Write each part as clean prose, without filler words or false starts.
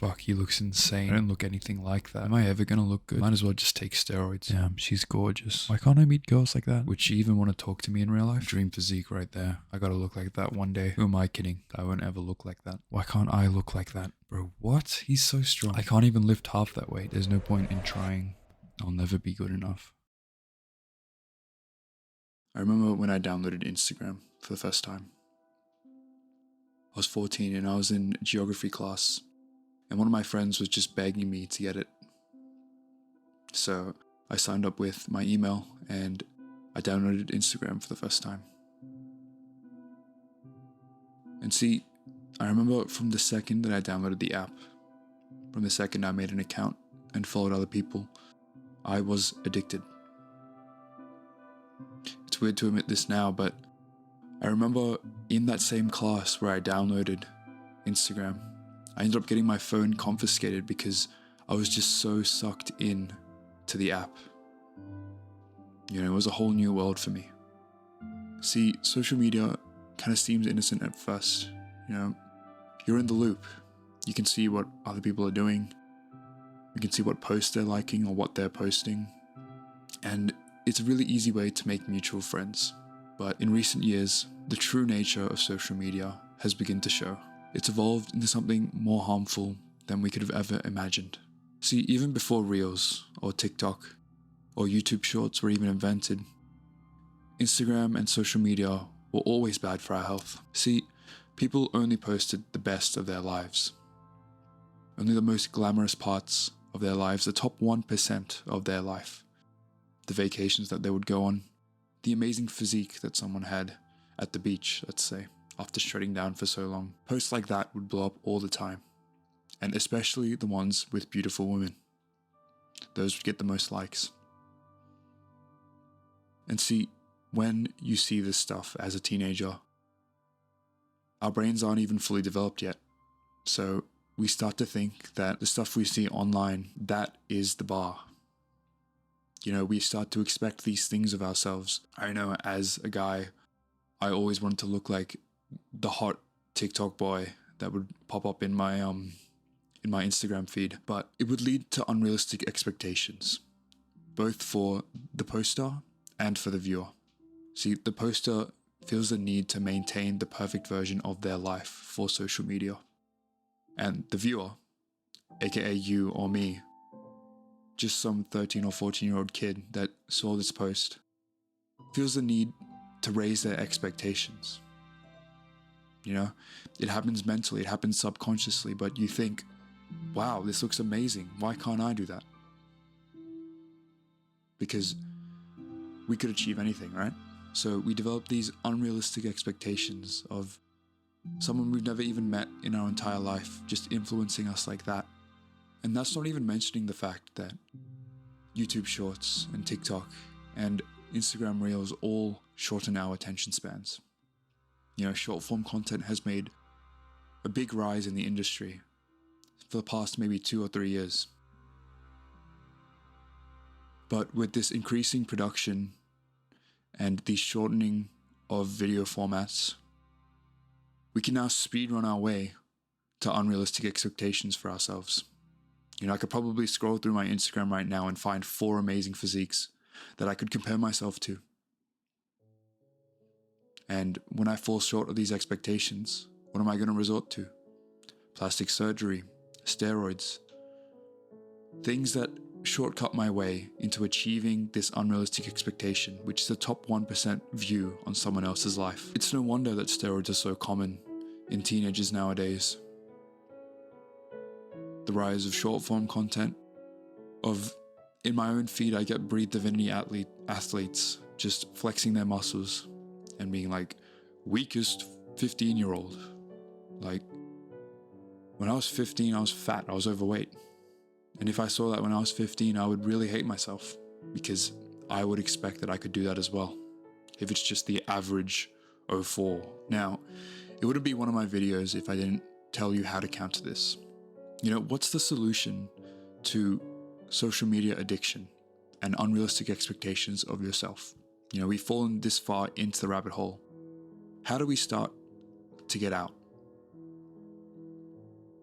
fuck, he looks insane. I don't look anything like that. Am I ever gonna look good? Might as well just take steroids. Damn, she's gorgeous. Why can't I meet girls like that? Would she even want to talk to me in real life? Dream physique right there. I gotta look like that one day. Who am I kidding? I won't ever look like that. Why can't I look like that? Bro, what? He's so strong. I can't even lift half that weight. There's no point in trying. I'll never be good enough. I remember when I downloaded Instagram for the first time. I was 14 and I was in geography class, and one of my friends was just begging me to get it. So I signed up with my email and I downloaded Instagram for the first time. And see, I remember from the second that I downloaded the app, from the second I made an account and followed other people, I was addicted. It's weird to admit this now, but I remember in that same class where I downloaded Instagram, I ended up getting my phone confiscated because I was just so sucked in to the app. You know, it was a whole new world for me. See, social media kind of seems innocent at first. You know, you're in the loop. You can see what other people are doing. You can see what posts they're liking or what they're posting. And it's a really easy way to make mutual friends. But in recent years, the true nature of social media has begun to show. It's evolved into something more harmful than we could have ever imagined. See, even before Reels or TikTok or YouTube Shorts were even invented, Instagram and social media were always bad for our health. See, people only posted the best of their lives. Only the most glamorous parts of their lives, the top 1% of their life. The vacations that they would go on, the amazing physique that someone had at the beach, let's say, after shredding down for so long. Posts like that would blow up all the time, and especially the ones with beautiful women. Those would get the most likes. And see, when you see this stuff as a teenager, our brains aren't even fully developed yet. So we start to think that the stuff we see online, that is the bar. You know, we start to expect these things of ourselves. I know as a guy, I always wanted to look like the hot TikTok boy that would pop up in my Instagram feed, but it would lead to unrealistic expectations, both for the poster and for the viewer. See, the poster feels the need to maintain the perfect version of their life for social media. And the viewer, aka you or me, just some 13 or 14-year-old kid that saw this post, feels the need to raise their expectations. You know, it happens mentally, it happens subconsciously, but you think, wow, this looks amazing. Why can't I do that? Because we could achieve anything, right? So we develop these unrealistic expectations of someone we've never even met in our entire life just influencing us like that. And that's not even mentioning the fact that YouTube Shorts and TikTok and Instagram Reels all shorten our attention spans. You know, short form content has made a big rise in the industry for the past maybe 2 or 3 years. But with this increasing production and the shortening of video formats, we can now speedrun our way to unrealistic expectations for ourselves. You know, I could probably scroll through my Instagram right now and find 4 amazing physiques that I could compare myself to. And when I fall short of these expectations, what am I going to resort to? Plastic surgery, steroids, things that shortcut my way into achieving this unrealistic expectation, which is the top 1% view on someone else's life. It's no wonder that steroids are so common in teenagers nowadays. The rise of short form content, in my own feed I get Breed Divinity athletes just flexing their muscles and being like, weakest 15-year-old. Like, when I was 15, I was fat, I was overweight. And if I saw that when I was 15, I would really hate myself because I would expect that I could do that as well. If it's just the average 04. Now, it wouldn't be one of my videos if I didn't tell you how to counter this. You know, what's the solution to social media addiction and unrealistic expectations of yourself? You know, we've fallen this far into the rabbit hole. How do we start to get out?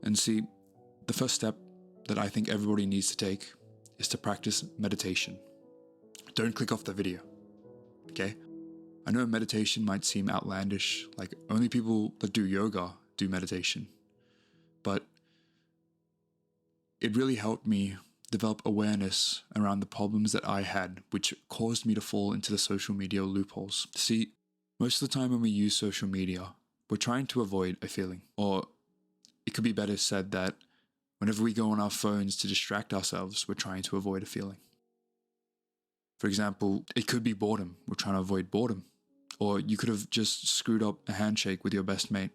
And see, the first step that I think everybody needs to take is to practice meditation. Don't click off the video, okay? I know meditation might seem outlandish, like only people that do yoga do meditation, but it really helped me develop awareness around the problems that I had, which caused me to fall into the social media loopholes. See, most of the time when we use social media, we're trying to avoid a feeling, or it could be better said that whenever we go on our phones to distract ourselves, we're trying to avoid a feeling. For example, it could be boredom. We're trying to avoid boredom. Or you could have just screwed up a handshake with your best mate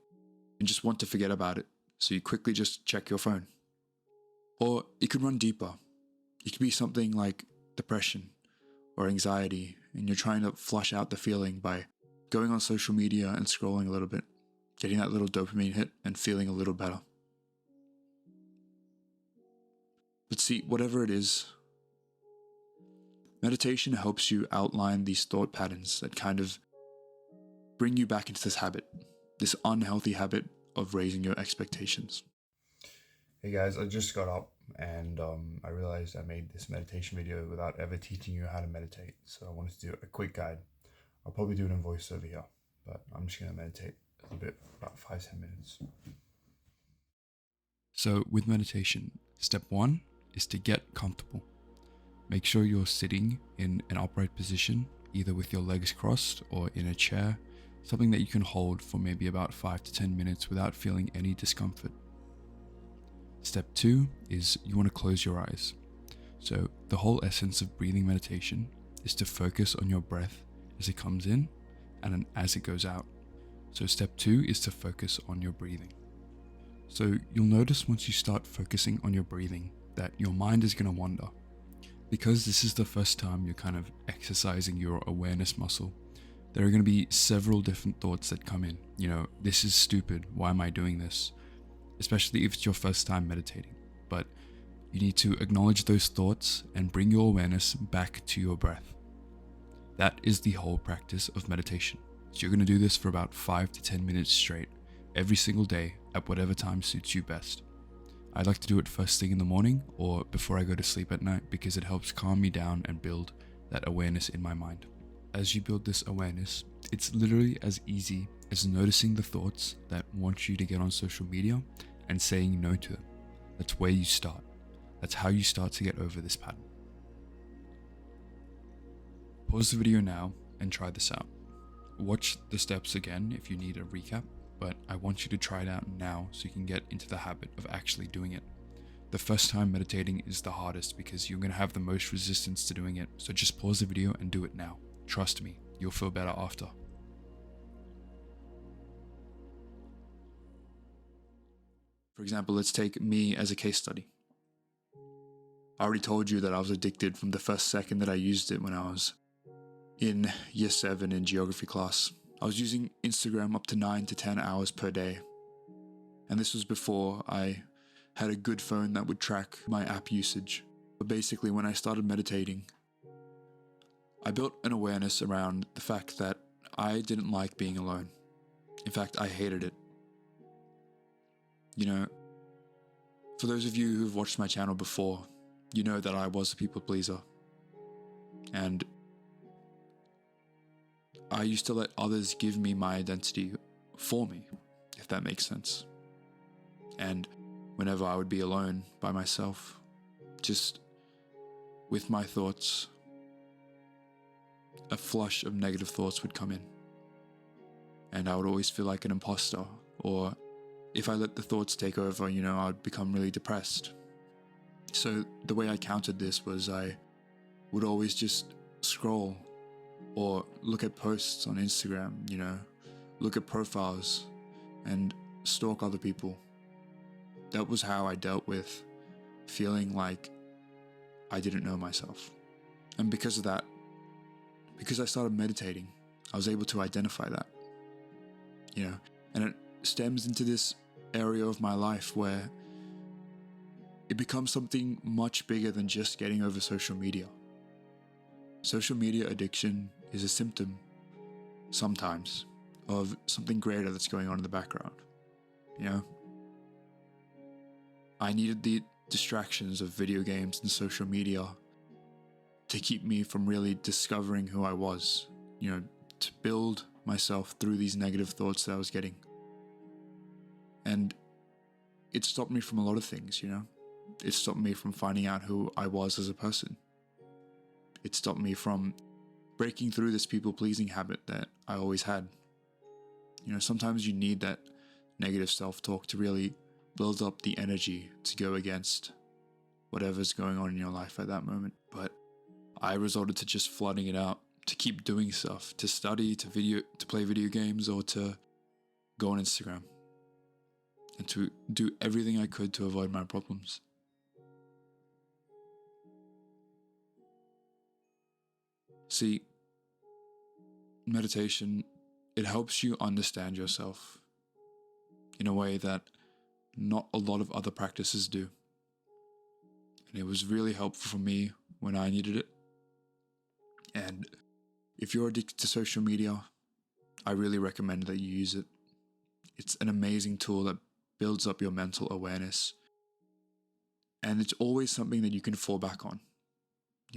and just want to forget about it, so you quickly just check your phone. Or it could run deeper. It could be something like depression or anxiety, and you're trying to flush out the feeling by going on social media and scrolling a little bit, getting that little dopamine hit and feeling a little better. But see, whatever it is, meditation helps you outline these thought patterns that kind of bring you back into this habit, this unhealthy habit of raising your expectations. Hey guys, I just got up and I realized I made this meditation video without ever teaching you how to meditate. So I wanted to do a quick guide. I'll probably do it in voiceover here, but I'm just going to meditate a little bit, about 5-10 minutes. So with meditation, step 1 is to get comfortable. Make sure you're sitting in an upright position, either with your legs crossed or in a chair, something that you can hold for maybe about 5 to 10 minutes without feeling any discomfort. Step 2 is you want to close your eyes. So the whole essence of breathing meditation is to focus on your breath as it comes in and then as it goes out. So step 2 is to focus on your breathing. So you'll notice once you start focusing on your breathing that your mind is going to wander. Because this is the first time you're kind of exercising your awareness muscle, there are going to be several different thoughts that come in. This is stupid. Why am I doing this? Especially if it's your first time meditating. But you need to acknowledge those thoughts and bring your awareness back to your breath. That is the whole practice of meditation. So you're going to do this for about 5 to 10 minutes straight, every single day at whatever time suits you best. I like to do it first thing in the morning or before I go to sleep at night because it helps calm me down and build that awareness in my mind. As you build this awareness, it's literally as easy as noticing the thoughts that want you to get on social media and saying no to them. That's where you start. That's how you start to get over this pattern. Pause the video now and try this out. Watch the steps again if you need a recap, but I want you to try it out now so you can get into the habit of actually doing it. The first time meditating is the hardest because you're going to have the most resistance to doing it, so just pause the video and do it now. Trust me, you'll feel better after. For example, let's take me as a case study. I already told you that I was addicted from the first second that I used it when I was in year 7 in geography class. I was using Instagram up to 9 to 10 hours per day. And this was before I had a good phone that would track my app usage. But basically, when I started meditating, I built an awareness around the fact that I didn't like being alone. In fact, I hated it. For those of you who've watched my channel before, you know that I was a people pleaser. And I used to let others give me my identity for me, if that makes sense. And whenever I would be alone by myself, just with my thoughts, a flush of negative thoughts would come in. And I would always feel like an imposter, or if I let the thoughts take over, I would become really depressed. So the way I countered this was I would always just scroll or look at posts on Instagram, look at profiles and stalk other people. That was how I dealt with feeling like I didn't know myself. And because of that, because I started meditating, I was able to identify that, and it stems into this area of my life where it becomes something much bigger than just getting over social media. Social media addiction is a symptom, sometimes, of something greater that's going on in the background, I needed the distractions of video games and social media to keep me from really discovering who I was, to build myself through these negative thoughts that I was getting. And it stopped me from a lot of things, It stopped me from finding out who I was as a person. It stopped me from breaking through this people-pleasing habit that I always had. Sometimes you need that negative self-talk to really build up the energy to go against whatever's going on in your life at that moment. But I resorted to just flooding it out, to keep doing stuff, to study, to play video games, or to go on Instagram, and to do everything I could to avoid my problems. See, meditation, it helps you understand yourself in a way that not a lot of other practices do. And it was really helpful for me when I needed it. And if you're addicted to social media, I really recommend that you use it. It's an amazing tool that builds up your mental awareness. And it's always something that you can fall back on.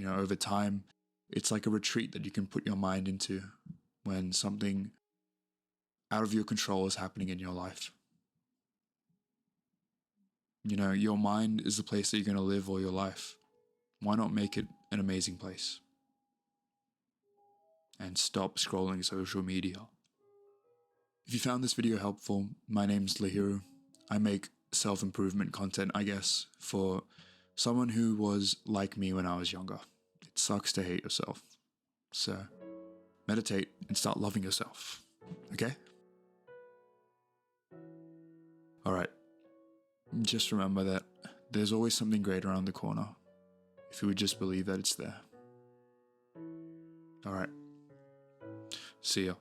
Over time, it's like a retreat that you can put your mind into when something out of your control is happening in your life. Your mind is the place that you're going to live all your life. Why not make it an amazing place? And stop scrolling social media. If you found this video helpful, my name's Lahiru. I make self-improvement content, I guess, for someone who was like me when I was younger. It sucks to hate yourself. So, meditate and start loving yourself. Okay? Alright. Just remember that there's always something great around the corner, if you would just believe that it's there. Alright. See ya.